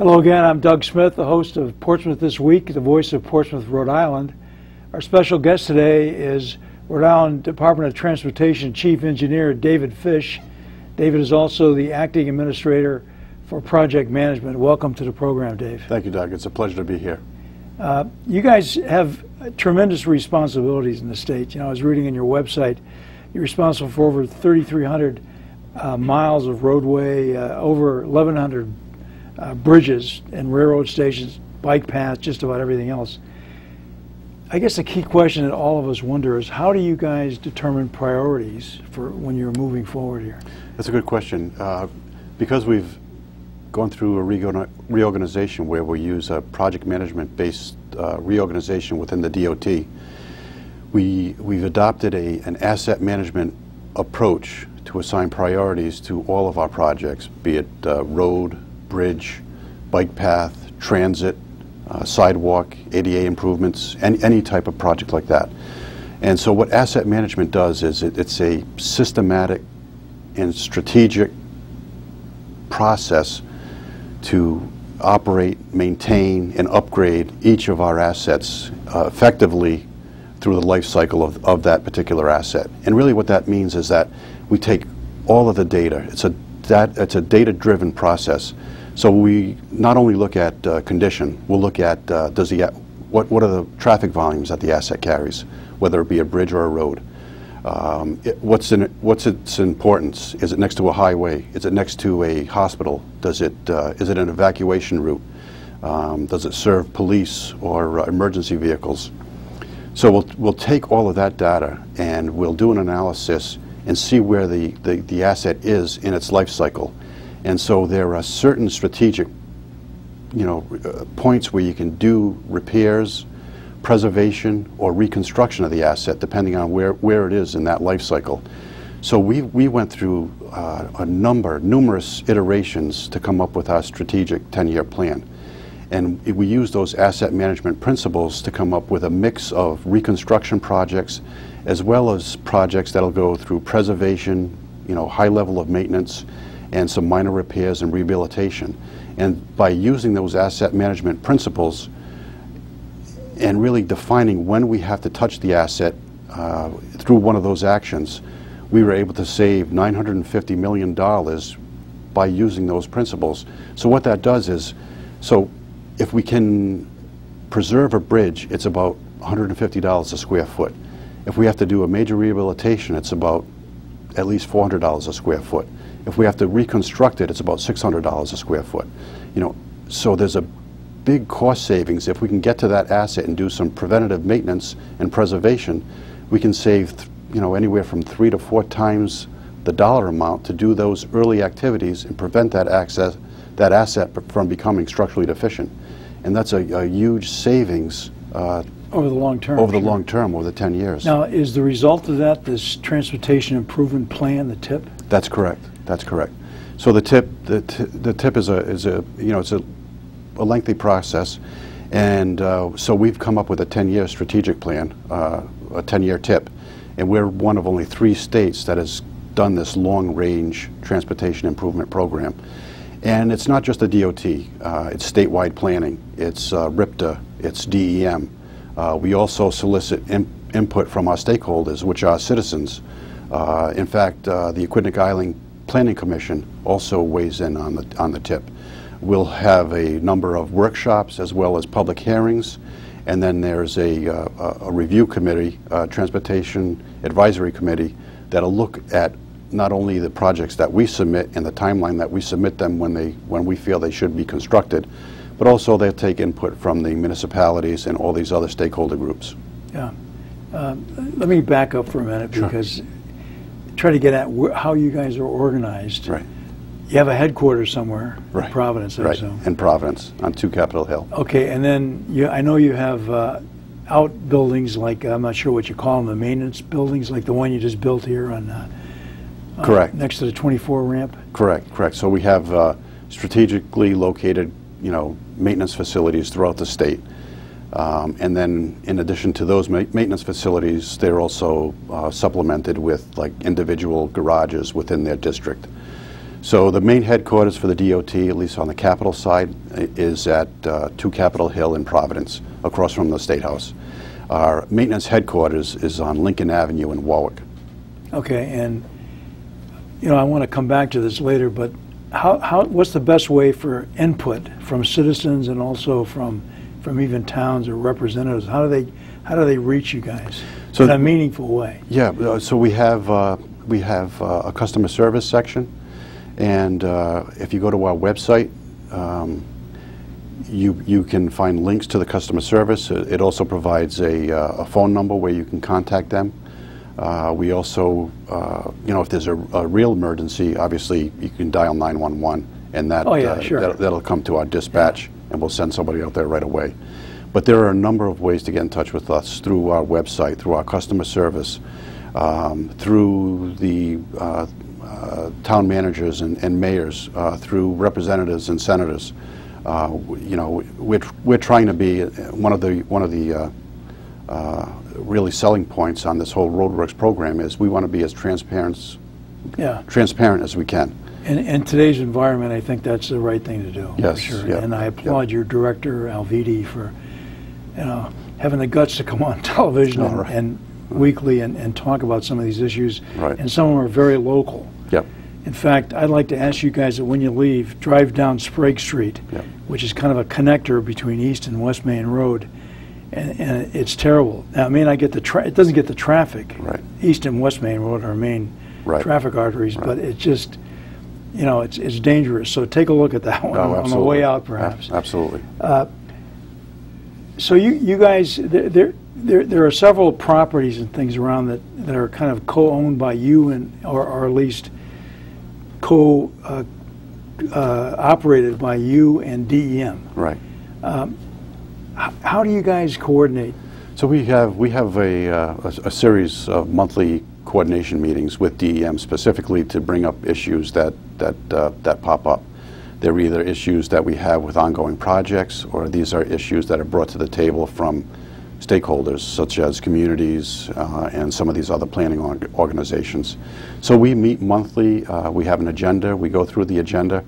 Hello again, I'm Doug Smith, the host of Portsmouth This Week, the voice of Portsmouth, Rhode Island. Our special guest today is Rhode Island Department of Transportation Chief Engineer David Fish. David is also the Acting Administrator for Project Management. Welcome to the program, Dave. Thank you, Doug. It's a pleasure to be here. You guys have tremendous responsibilities in the state. You know, I was reading on your website, you're responsible for over 3,300 miles of roadway, over 1,100 bridges and railroad stations, bike paths, just about everything else. I guess the key question that all of us wonder is, how do you guys determine priorities for when you're moving forward here? That's a good question. Because we've gone through a reorganization where we use a project management-based reorganization within the DOT, we've adopted an asset management approach to assign priorities to all of our projects, be it road, bridge, bike path, transit, sidewalk, ADA improvements, any type of project like that. And so what asset management does is it's a systematic and strategic process to operate, maintain, and upgrade each of our assets effectively through the life cycle of that particular asset. And really what that means is that we take all of the data. It's a data-driven process. So we not only look at condition, we'll look at what are the traffic volumes that the asset carries, whether it be a bridge or a road. What's its importance? Is it next to a highway? Is it next to a hospital? Is it an evacuation route? Does it serve police or emergency vehicles? So we'll take all of that data and we'll do an analysis and see where the asset is in its life cycle. And so there are certain strategic, points where you can do repairs, preservation, or reconstruction of the asset, depending on where it is in that life cycle. So we went through numerous iterations to come up with our strategic 10-year plan. And we use those asset management principles to come up with a mix of reconstruction projects, as well as projects that'll go through preservation, high level of maintenance, and some minor repairs and rehabilitation. And by using those asset management principles and really defining when we have to touch the asset through one of those actions, we were able to save $950 million by using those principles. So what that does is, so if we can preserve a bridge, it's about $150 a square foot. If we have to do a major rehabilitation, it's about at least $400 a square foot. If we have to reconstruct it, it's about $600 a square foot. So there's a big cost savings. If we can get to that asset and do some preventative maintenance and preservation, we can save anywhere from 3 to 4 times the dollar amount to do those early activities and prevent that asset from becoming structurally deficient. And that's a huge savings over the long term. Over the long term, over the 10 years. Now, is the result of that this transportation improvement plan, the TIP? That's correct. That's correct. So the TIP is a lengthy process, and so we've come up with a 10-year strategic plan, a 10-year TIP, and we're one of only 3 states that has done this long-range transportation improvement program. And it's not just the DOT, it's statewide planning, it's RIPTA, it's DEM. We also solicit input from our stakeholders, which are citizens. In fact, the Aquidneck Island Planning Commission also weighs in on the TIP. We'll have a number of workshops as well as public hearings, and then there's a review committee, Transportation Advisory Committee, that'll look at not only the projects that we submit and the timeline that we submit them when we feel they should be constructed, but also they'll take input from the municipalities and all these other stakeholder groups. Yeah. Let me back up for a minute, Sure. because try to get at how you guys are organized. Right. You have a headquarters somewhere, Right. in Providence, I Right. assume. In Providence, on 2 Capitol Hill. Okay, and then I know you have outbuildings, like, I'm not sure what you call them, the maintenance buildings, like the one you just built here on Correct. next to the 24 ramp. Correct. So we have strategically located, maintenance facilities throughout the state. And then in addition to those maintenance facilities, they're also supplemented with like individual garages within their district. So the main headquarters for the DOT, at least on the Capitol side, is at 2 Capitol Hill in Providence, across from the State House. Our maintenance headquarters is on Lincoln Avenue in Warwick. Okay, and I want to come back to this later, but what's the best way for input from citizens and also from even towns or representatives? How do they reach you guys in a meaningful way? Yeah, so we have a customer service section, and if you go to our website, you can find links to the customer service. It also provides a phone number where you can contact them. We also, if there's a real emergency, obviously you can dial 911, and that'll come to our dispatch, and we'll send somebody out there right away. But there are a number of ways to get in touch with us through our website, through our customer service, through the town managers and mayors, through representatives and senators. We're trying to be one of the really selling points on this whole roadworks program is we want to be as transparent as we can. In today's environment, I think that's the right thing to do. Yes, for sure. Yeah, and I applaud your director, Alviti, for having the guts to come on television and weekly and talk about some of these issues. Right. And some of them are very local. Yep. In fact, I'd like to ask you guys that when you leave, drive down Sprague Street, which is kind of a connector between East and West Main Road, and it's terrible. Now, it may not get it doesn't get the traffic. Right. East and West Main Road are main traffic arteries, but it just, it's dangerous. So take a look at that one on the way out, perhaps. Absolutely. So you guys, there are several properties and things around that are kind of co-owned by you or at least operated by you and DEM. Right. How do you guys coordinate? So we have a series of monthly coordination meetings with DEM specifically to bring up issues that pop up. They're either issues that we have with ongoing projects, or these are issues that are brought to the table from stakeholders such as communities and some of these other planning organizations. So we meet monthly. We have an agenda. We go through the agenda,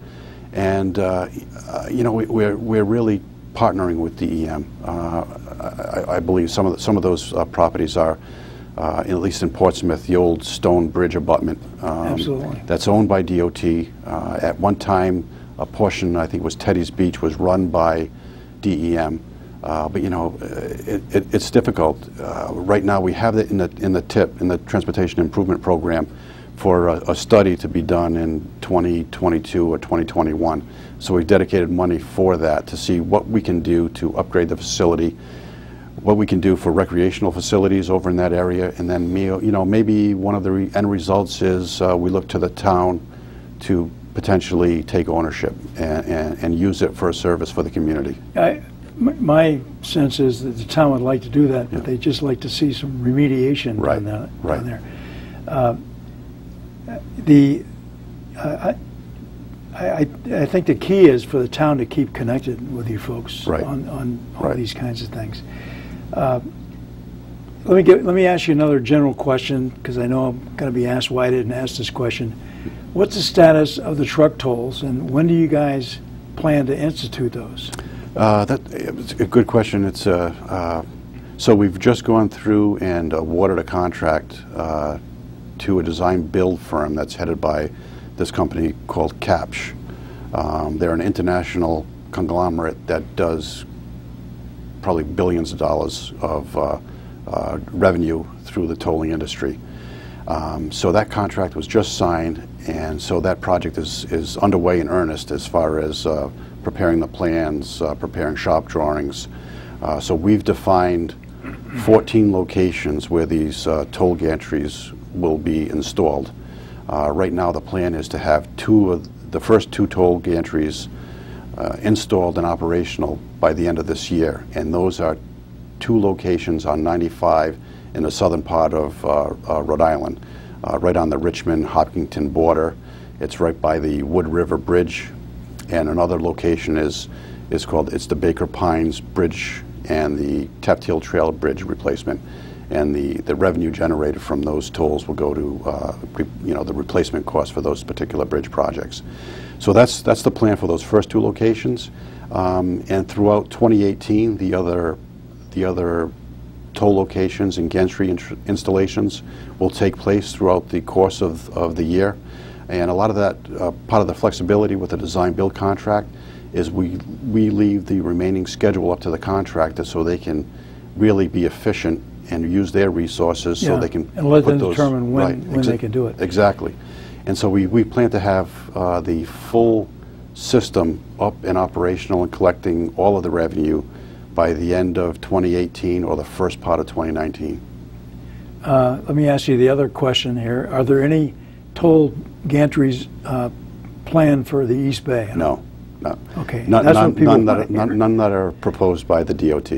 and we're really partnering with DEM. I believe some of those properties are, at least in Portsmouth, the old stone bridge abutment. Absolutely. That's owned by DOT. At one time, a portion, I think it was Teddy's Beach, was run by DEM. But it's difficult. Right now, we have it in the Transportation Improvement Program for a study to be done in 2022 or 2021. So we've dedicated money for that to see what we can do to upgrade the facility, what we can do for recreational facilities over in that area, and then maybe one of the end results is we look to the town to potentially take ownership and use it for a service for the community. My sense is that the town would like to do that, but they'd just like to see some remediation down there. I think the key is for the town to keep connected with you folks on all these kinds of things. Let me ask you another general question, because I know I'm going to be asked why I didn't ask this question. What's the status of the truck tolls, and when do you guys plan to institute those? That's a good question. It's so we've just gone through and awarded a contract to a design build firm that's headed by this company called Capsh. They're an international conglomerate that does probably billions of dollars of revenue through the tolling industry. So that contract was just signed, and so that project is underway in earnest as far as preparing the plans, preparing shop drawings. So we've defined 14 locations where these toll gantries will be installed. Right now the plan is to have the first two toll gantries installed and operational by the end of this year, and those are 2 locations on 95 in the southern part of Rhode Island, right on the Richmond-Hopkinton border. It's right by the Wood River Bridge, and another location is the Baker Pines Bridge and the Taft Hill Trail Bridge replacement. and the revenue generated from those tolls will go to the replacement cost for those particular bridge projects. So that's the plan for those first 2 locations, and throughout 2018, the other toll locations and gantry installations will take place throughout the course of the year. And a lot of that, part of the flexibility with the design-build contract is we leave the remaining schedule up to the contractor so they can really be efficient and use their resources so they can and let put them those, determine when they can do it. Exactly. And so we plan to have the full system up and operational and collecting all of the revenue by the end of 2018 or the first part of 2019. Let me ask you the other question here. Are there any toll gantries planned for the East Bay? No. No. Okay. None that are proposed by the DOT.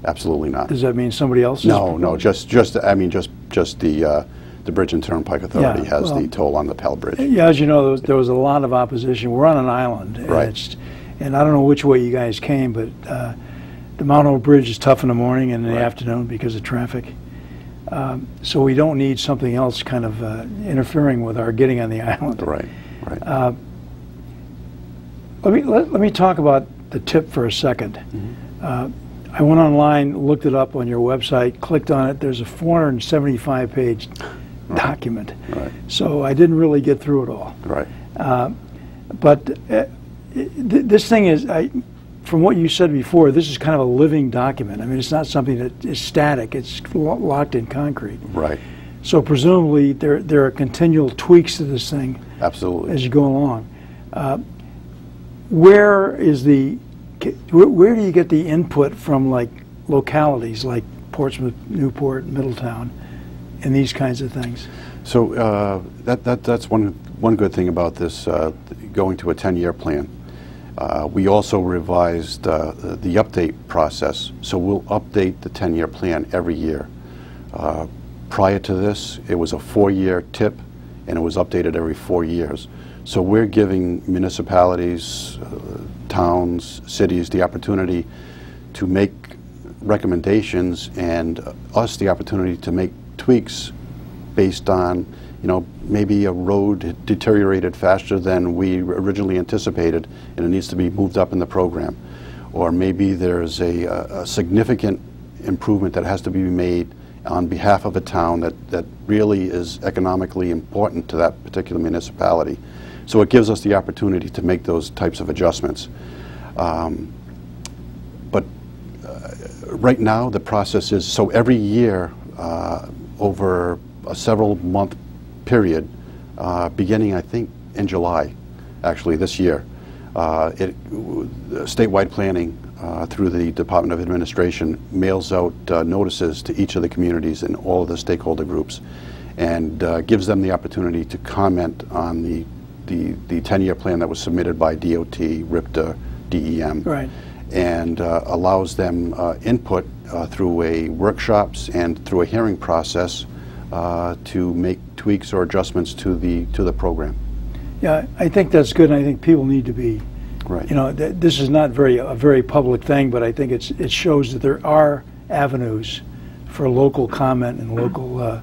Absolutely not. Does that mean somebody else? No, just the Bridge and Turnpike Authority has the toll on the Pell Bridge. Yeah, as you know, there was a lot of opposition. We're on an island, and right? And I don't know which way you guys came, but the Mount Hope Bridge is tough in the morning and in the afternoon because of traffic. So we don't need something else kind of interfering with our getting on the island. Right. Right. Let me talk about the tip for a second. Mm-hmm. I went online, looked it up on your website, clicked on it. There's a 475-page document. Right. So I didn't really get through it all. Right. But this thing is, from what you said before, this is kind of a living document. I mean, it's not something that is static. It's locked in concrete. Right. So presumably there are continual tweaks to this thing. Absolutely. As you go along. Where do you get the input from, like, localities like Portsmouth, Newport, Middletown, and these kinds of things? So that's one good thing about this going to a 10-year plan. We also revised the update process, so we'll update the 10-year plan every year. Prior to this, it was a 4-year tip, and it was updated every 4 years. So we're giving municipalities, towns, cities the opportunity to make recommendations and us the opportunity to make tweaks based on, maybe a road deteriorated faster than we originally anticipated and it needs to be moved up in the program. Or maybe there's a significant improvement that has to be made on behalf of a town that really is economically important to that particular municipality. So it gives us the opportunity to make those types of adjustments. But right now the process is, so every year over a several month period, beginning I think in July, actually this year, statewide planning through the Department of Administration mails out notices to each of the communities and all of the stakeholder groups and gives them the opportunity to comment on the 10-year plan that was submitted by DOT, RIPTA, DEM, right, and allows them input through workshops and through a hearing process to make tweaks or adjustments to the program. Yeah, I think that's good, and I think people need to be, right. This is not a very public thing, but I think it shows that there are avenues for local comment and local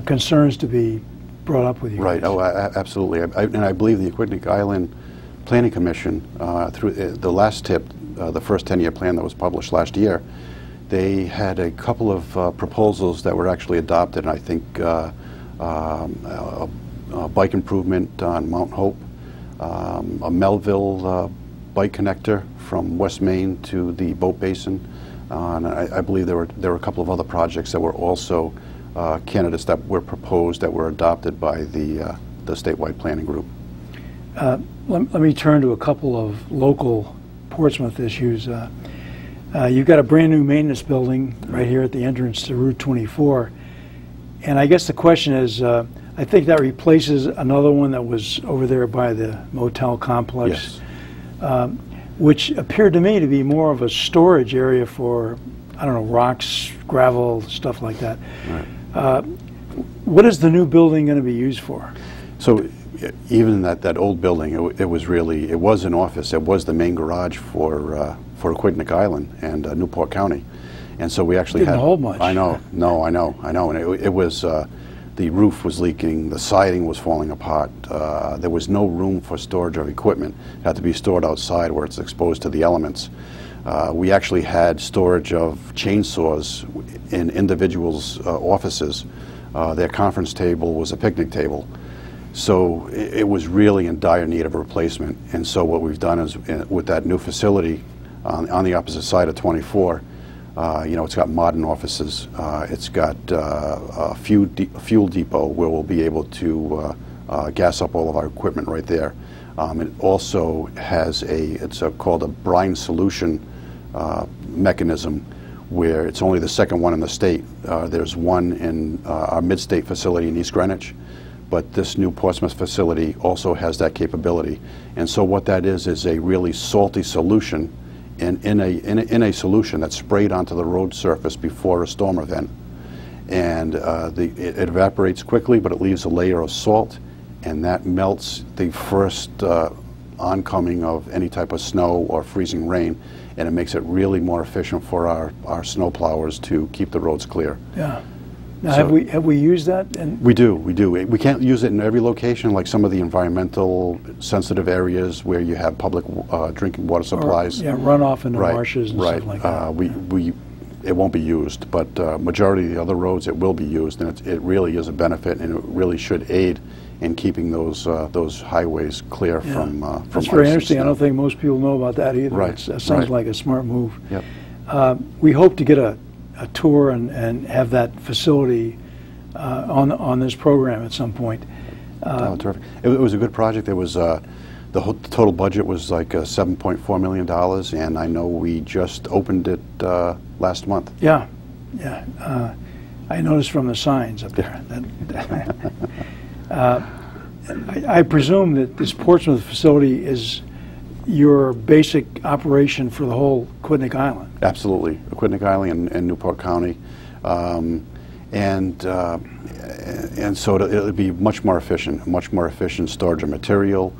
concerns to be brought up with you. Right. Oh, absolutely. And I believe the Aquidneck Island Planning Commission, through the last tip, the first 10-year plan that was published last year, they had a couple of proposals that were actually adopted. And I think a bike improvement on Mount Hope, a Melville bike connector from West Main to the boat basin, and I believe there were a couple of other projects that were also candidates that were proposed that were adopted by the statewide planning group. Let me turn to a couple of local Portsmouth issues. You've got a brand new maintenance building right here at the entrance to Route 24, and I guess the question is, I think that replaces another one that was over there by the motel complex, yes. Which appeared to me to be more of a storage area for, I don't know, rocks, gravel, stuff like that. Right. What is the new building going to be used for? So even that old building, it was an office. It was the main garage for Aquidneck Island and Newport County. And so we actually Didn't had... hold much. I know, no, I know. And it was, the roof was leaking, the siding was falling apart. There was no room for storage of equipment. It had to be stored outside where it's exposed to the elements. We actually had storage of chainsaws in individuals' offices. Their conference table was a picnic table. So it was really in dire need of a replacement. And so what we've done is, with that new facility on the opposite side of 24, you know, it's got modern offices. It's got a fuel depot where we'll be able to gas up all of our equipment right there. It also has it's called a brine solution mechanism, where it's only the second one in the state. There's one in our mid-state facility in East Greenwich, but this new Portsmouth facility also has that capability. And so what that is a really salty solution in a solution that's sprayed onto the road surface before a storm event. And it evaporates quickly, but it leaves a layer of salt, and that melts the first oncoming of any type of snow or freezing rain, and it makes it really more efficient for our snow plowers to keep the roads clear. Yeah. Now, So- have we used that? And We do. We can't use it in every location, like some of the environmental sensitive areas where you have public drinking water supplies. yeah, runoff into Right, marshes and right. stuff like that. It won't be used, but majority of the other roads it will be used, and it really is a benefit, and it really should aid in keeping those highways clear Yeah. from That's ice very and interesting. I snow. don't think most people know about that either. Right, That sounds right. like a smart move. Yep. We hope to get a tour and have that facility on this program at some point. Oh, terrific! It was a good project. It was the total budget was like $7.4 million, and I know we just opened it last month. Yeah, yeah. I noticed from the signs up there. I presume that this Portsmouth facility is your basic operation for the whole Quidnick Island. Absolutely, Quidnick Island and Newport County, and so it'll be much more efficient storage of material,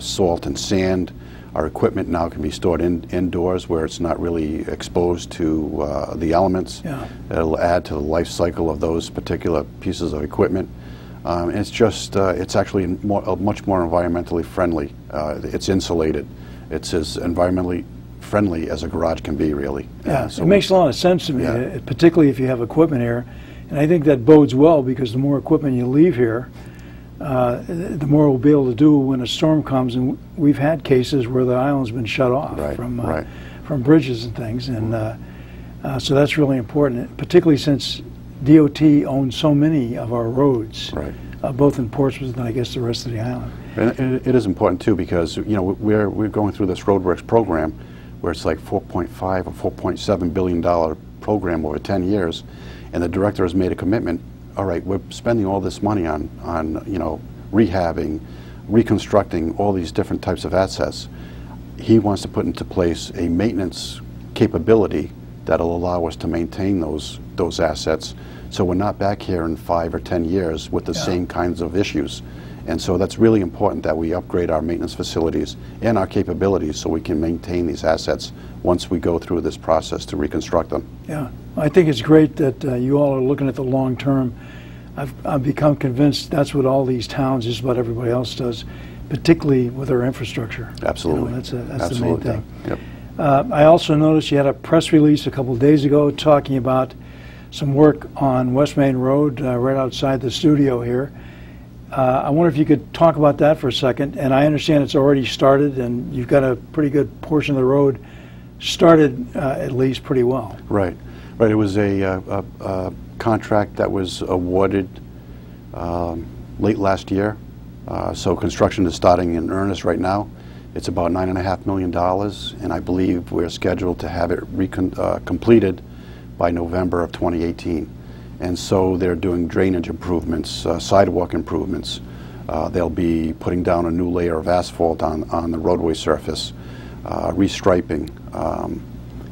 salt and sand. Our equipment now can be stored indoors where it's not really exposed to the elements. Yeah. It'll add to the life cycle of those particular pieces of equipment. And it's actually much more environmentally friendly. It's insulated. It's as environmentally friendly as a garage can be, really. Yeah, So it makes a lot of sense to me, Yeah. particularly if you have equipment here. And I think that bodes well, because the more equipment you leave here, the more we'll be able to do when a storm comes. And we've had cases where the island's been shut off Right, right. from bridges and things. And so that's really important, particularly since DOT owns so many of our roads, Right. Both in Portsmouth and I guess the rest of the island. And it is important too, because we're going through this roadworks program where it's like $4.5 or $4.7 billion program over 10 years, and the director has made a commitment. All right, we're spending all this money on rehabbing, reconstructing all these different types of assets. He wants to put into place a maintenance capability that'll allow us to maintain those assets, so we're not back here in 5 or 10 years with the same kinds of issues. And so that's really important that we upgrade our maintenance facilities and our capabilities so we can maintain these assets once we go through this process to reconstruct them. Yeah, I think it's great that you all are looking at the long term. I've become convinced that's what all these towns, just about everybody else does, particularly with our infrastructure. Absolutely. That's the main Absolutely. thing. Yep. I also noticed you had a press release a couple of days ago talking about some work on West Main Road right outside the studio here. I wonder if you could talk about that for a second. And I understand it's already started, and you've got a pretty good portion of the road started at least pretty well. Right. Right. It was a contract that was awarded late last year. So construction is starting in earnest right now. It's about $9.5 million, and I believe we're scheduled to have it completed by November of 2018. And so they're doing drainage improvements, sidewalk improvements. They'll be putting down a new layer of asphalt on the roadway surface, restriping,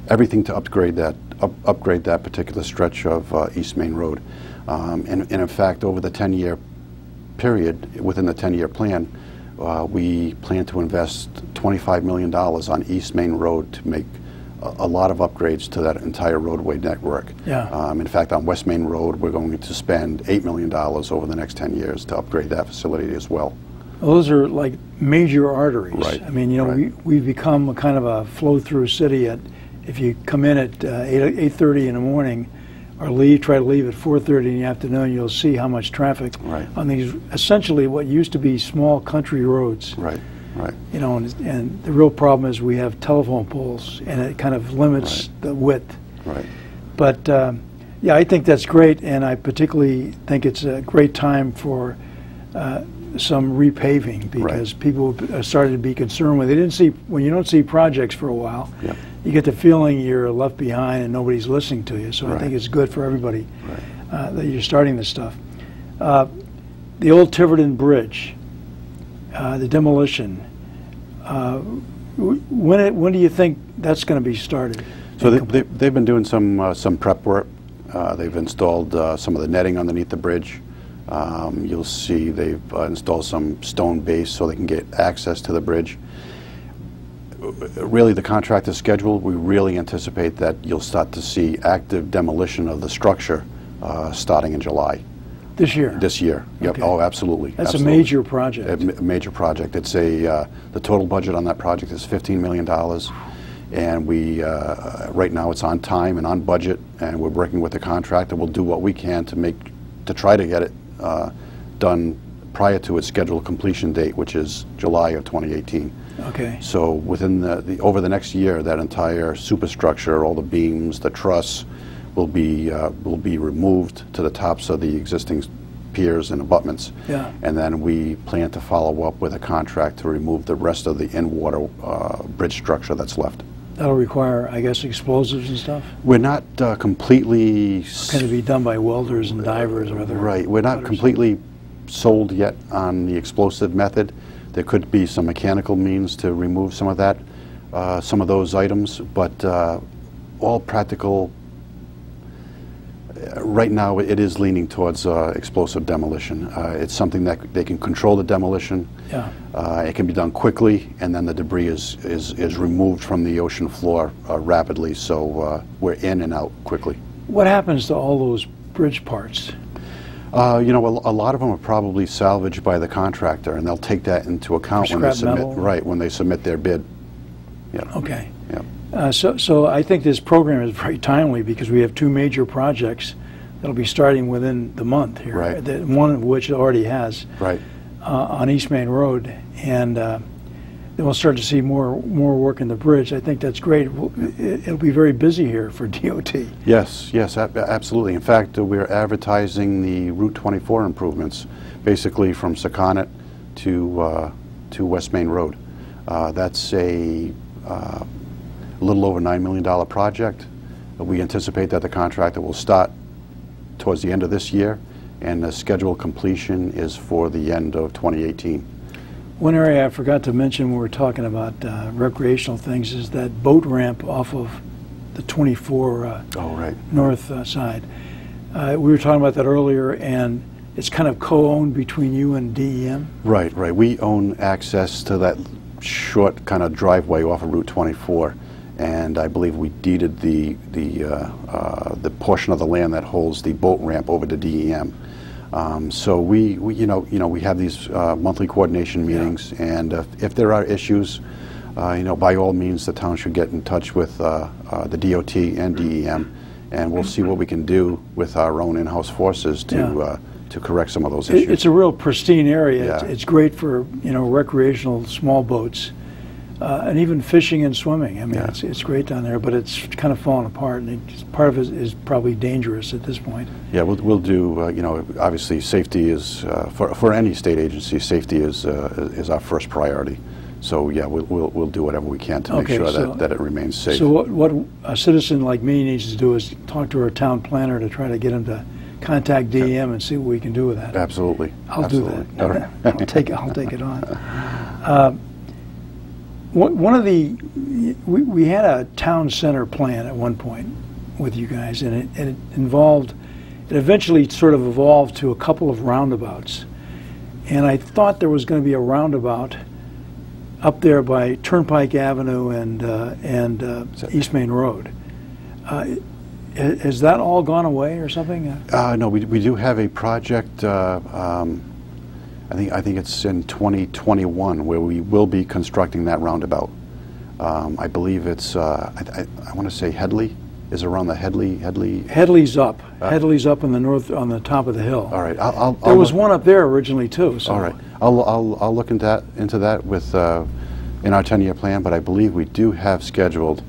everything to upgrade that particular stretch of East Main Road. And in fact, over the 10-year period, within the 10-year plan, we plan to invest $25 million on East Main Road to make a lot of upgrades to that entire roadway network. Yeah. In fact, on West Main Road, we're going to spend $8 million over the next 10 years to upgrade that facility as well. Well, those are like major arteries. Right. I mean, you know, Right. we've become a kind of a flow-through city. If you come in at 8:30 in the morning, or try to leave at 4:30 in the afternoon, you'll see how much traffic Right. on these essentially what used to be small country roads. Right, right. You know, and the real problem is we have telephone poles, and it kind of limits the width. Right. But yeah, I think that's great, and I particularly think it's a great time for some repaving, because people are starting to be concerned when you don't see projects for a while. Yeah. You get the feeling you're left behind and nobody's listening to you. So I think it's good for everybody that you're starting this stuff. The old Tiverton Bridge, the demolition. When do you think that's going to be started? So they've been doing some prep work. They've installed some of the netting underneath the bridge. You'll see they've installed some stone base so they can get access to the bridge. Really, the contract is scheduled. We really anticipate that you'll start to see active demolition of the structure starting in July. This year? This year, yep. Okay. Oh, absolutely. That's absolutely. a major project. A major project. It's the total budget on that project is $15 million. And we, right now it's on time and on budget, and we're working with the contractor. We'll do what we can to try to get it done prior to its scheduled completion date, which is July of 2018. Okay. So within over the next year, that entire superstructure, all the beams, the truss, will be removed to the tops of the existing piers and abutments. Yeah. And then we plan to follow up with a contract to remove the rest of the in-water bridge structure that's left. That'll require, I guess, explosives and stuff? We're not completely... Can it be done by welders and divers or other... Right. We're not completely sold yet on the explosive method. There could be some mechanical means to remove some of that, some of those items, but all practical... Right now, it is leaning towards explosive demolition. It's something that they can control the demolition. Yeah. It can be done quickly, and then the debris is removed from the ocean floor rapidly, so we're in and out quickly. What happens to all those bridge parts? You know, a lot of them are probably salvaged by the contractor, and they'll take that into account when they submit. Metal? Right, when they submit their bid. Yeah. Okay. Yeah. So I think this program is very timely, because we have two major projects that'll be starting within the month here. Right. One of which it already has. Right. On East Main Road, and then we'll start to see more work in the bridge. I think that's great. It'll be very busy here for DOT. Yes, yes, absolutely. In fact, we're advertising the Route 24 improvements, basically from Secaunet to West Main Road. That's a little over $9 million project. We anticipate that the contractor will start towards the end of this year, and the scheduled completion is for the end of 2018. One area I forgot to mention when we were talking about recreational things is that boat ramp off of the 24 north side. We were talking about that earlier, and it's kind of co-owned between you and DEM? Right, right. We own access to that short kind of driveway off of Route 24, and I believe we deeded the portion of the land that holds the boat ramp over to DEM. So we have these monthly coordination meetings, and if there are issues, by all means, the town should get in touch with the DOT and DEM, and we'll see what we can do with our own in-house forces to correct some of those issues. It's a real pristine area. Yeah. It's great for recreational small boats, and even fishing and swimming. I mean, it's great down there, but it's kind of falling apart, and part of it is probably dangerous at this point. Yeah, we'll do. Obviously, safety is for any state agency. Safety is our first priority. So yeah, we'll do whatever we can to make sure that it remains safe. So what a citizen like me needs to do is talk to our town planner to try to get him to contact DEM and see what we can do with that. Absolutely. I'll do that. I'll take it on. One of we had a town center plan at one point with you guys, and it eventually sort of evolved to a couple of roundabouts. And I thought there was going to be a roundabout up there by Turnpike Avenue and East Main Road. Has that all gone away or something? No, we do have a project. I think it's in 2021 where we will be constructing that roundabout. I believe it's I want to say Headley is around the Headley. Headley's up. Headley's up on the north, on the top of the hill. All right, there was one up there originally too. So. All right, I'll look into that with in our 10-year plan. But I believe we do have scheduled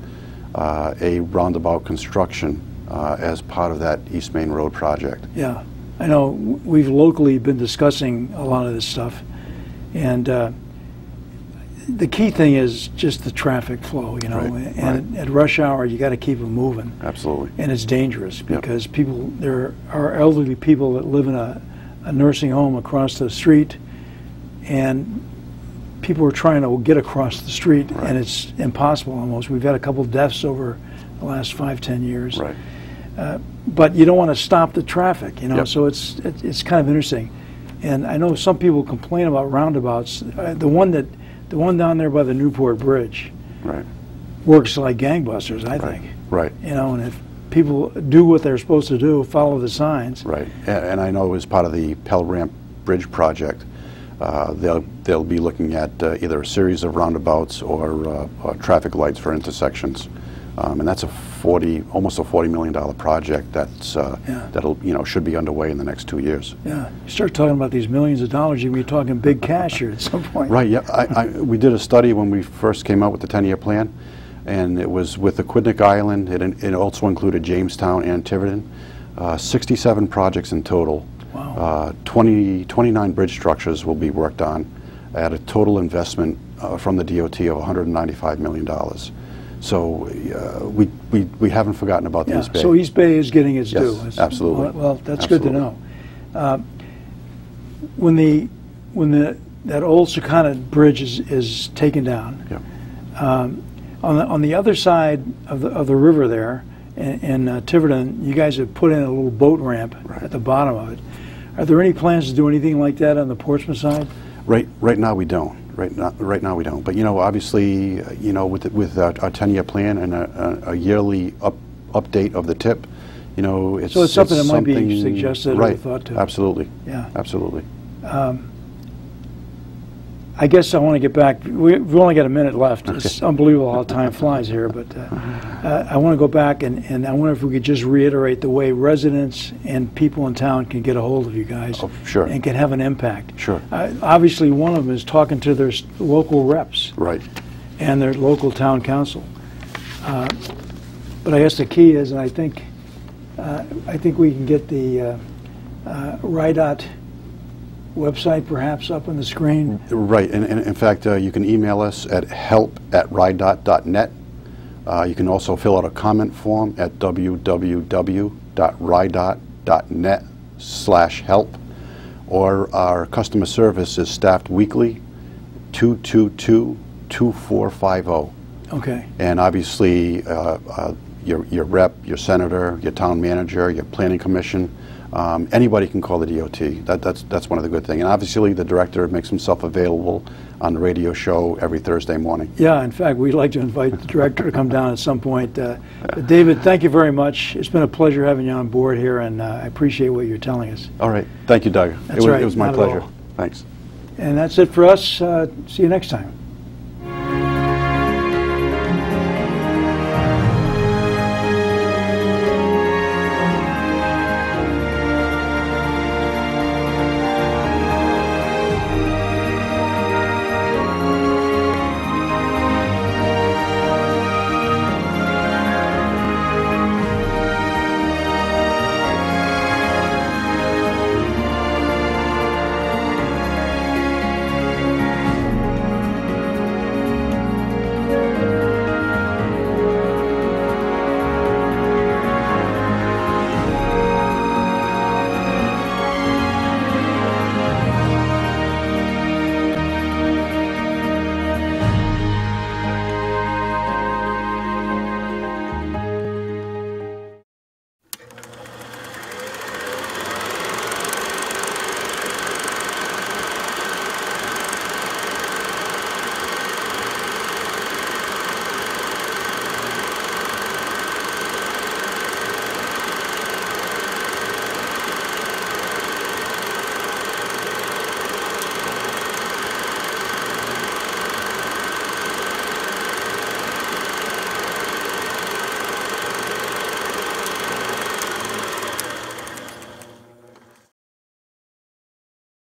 a roundabout construction as part of that East Main Road project. Yeah, I know we've locally been discussing a lot of this stuff, and the key thing is just the traffic flow, you know, right, and at rush hour you got to keep it moving. Absolutely. And it's dangerous because there are elderly people that live in a nursing home across the street, and people are trying to get across the street, right, and it's impossible almost. We've had a couple of deaths over the last 5-10 years. Right. But you don't want to stop the traffic, you know, so it's kind of interesting. And I know some people complain about roundabouts. The one down there by the Newport Bridge, right, works like gangbusters, I think. Right. You know, and if people do what they're supposed to do, follow the signs. Right. And I know as part of the Pell Ramp Bridge project, they'll be looking at either a series of roundabouts or traffic lights for intersections, and that's almost a $40 million project that'll should be underway in the next 2 years. Yeah, you start talking about these millions of dollars, you'll be talking big cash here at some point. Right. Yeah. We did a study when we first came out with the 10-year plan, and it was with the Aquidneck Island. It also included Jamestown and Tiverton. 67 projects in total. Wow. 29 bridge structures will be worked on at a total investment from the DOT of $195 million. So we haven't forgotten about the East Bay. So East Bay is getting its due. Yes, absolutely. Well, that's good to know. When that old Coowned Bridge is taken down, on the other side of the river there in Tiverton, you guys have put in a little boat ramp at the bottom of it. Are there any plans to do anything like that on the Portsmouth side? Right now we don't. Right now we don't. But obviously, with our 10-year plan and a yearly update of the tip, it's something that might be suggested or thought to. Absolutely. Yeah. Absolutely. I guess I want to get back. We've only got a minute left. It's unbelievable how time flies here. But I want to go back and I wonder if we could just reiterate the way residents and people in town can get a hold of you guys. Oh, sure. And can have an impact. Sure. Obviously, one of them is talking to their local reps. Right. And their local town council. But I guess the key is, and I think we can get the RIDOT website perhaps up on the screen. Right, and in fact, you can email us at help@ridot.net. You can also fill out a comment form at www.ridot.net/help, or our customer service is staffed weekly, 222-2450. Okay. And obviously, your rep, your senator, your town manager, your planning commission, anybody can call the DOT. That's one of the good things. And obviously the director makes himself available on the radio show every Thursday morning. Yeah, in fact, we'd like to invite the director to come down at some point. David, thank you very much. It's been a pleasure having you on board here, and I appreciate what you're telling us. All right. Thank you, Doug. That's right. It was my pleasure. Thanks. And that's it for us. See you next time.